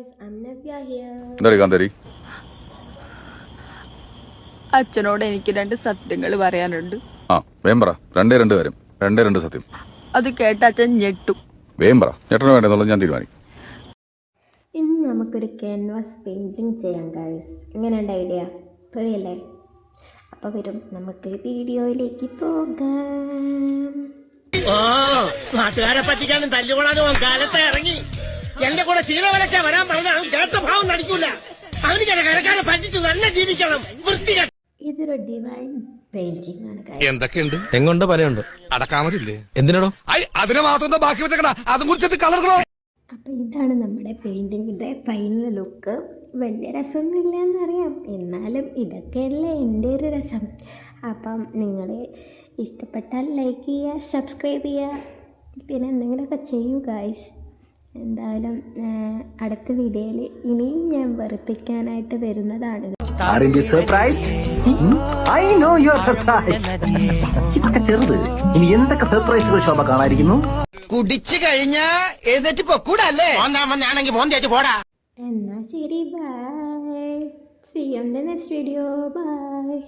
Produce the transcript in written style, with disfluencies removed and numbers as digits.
guys, I'm Navya here. എന്താടി കാന്തേരി? അച്ഛനോട് എനിക്ക് രണ്ട് സത്യങ്ങൾ പറയാനുണ്ട്. വേം പറ. രണ്ട് കാര്യം, രണ്ട് സത്യം. അത് കേട്ട അച്ഛൻ ഞെട്ടും. വേം പറ. ഞെട്ടണോ വേണ്ടെന്നുള്ളത് ഞാൻ തീരുമാനിക്കും. ഇന്ന് നമുക്കൊരു ക്യാൻവാസ് പെയിൻറ്റിങ് ചെയ്യാം ഗൈസ്. എങ്ങനെയുണ്ട് ഐഡിയ? പൊളിയല്ലേ? അപ്പോൾ വരും നമുക്ക് വീഡിയോയിലേക്ക് പോകാം. നാട്ടുകാരെ പറ്റിക്കാനും തല്ലുകൊള്ളാനും കാലത്തെ ഇറങ്ങി എന്റെ കൂടെ ചീരവലക്കെ വരാൻ പറഞ്ഞാൽ കേട്ട ഭാവം നടിക്കൂല. അവന് കരക്കാരെ പറ്റിച്ച് തന്നെ ജീവിക്കണം. ഇതൊരു ഡിവൈൻ പെയിന്റിംഗ് ആണ് guys. എന്തൊക്കെയുണ്ട്? എങ്ങോണ്ട് പനയുണ്ട്? അടക്കാമതില്ലേ? എന്തിനാണോ? അതിനെ മാത്രം ബാക്കി വെച്ചേക്കണ. അതും കുറിച്ചിട്ട് കളർകളോ. അപ്പോൾ ഇതാണ് നമ്മുടെ പെയിന്റിങ്ങിന്റെ ഫൈനൽ ലുക്ക്. വലിയ രസമൊന്നുമില്ല എന്നറിയാം, എന്നാലും ഇതൊക്കെയല്ലേ എൻ്റെ ഒരു രസം. അപ്പം നിങ്ങൾ ഇഷ്ടപ്പെട്ടാൽ ലൈക്ക് ചെയ്യുക, സബ്സ്ക്രൈബ് ചെയ്യുക, പിന്നെ എന്തെങ്കിലുമൊക്കെ ചെയ്യൂ ഗൈസ്. എന്തായാലും അടുത്ത വീഡിയോയിൽ ഇനിയും ഞാൻ വെറുപ്പിക്കാനായിട്ട് വരുന്നതാണ്. ഇനി എന്തൊക്കെ സർപ്രൈസുകൾ ശോഭ കാണാതിരിക്കുന്നു. കുടിച്ചു കഴിഞ്ഞാ എഴുന്നേറ്റ് പൊക്കൂടല്ലേ? ഞാനെങ്കിൽ മോൻ തേച്ച് പോടാ. എന്നാൽ ശരി, by. See you in the next video. Bye.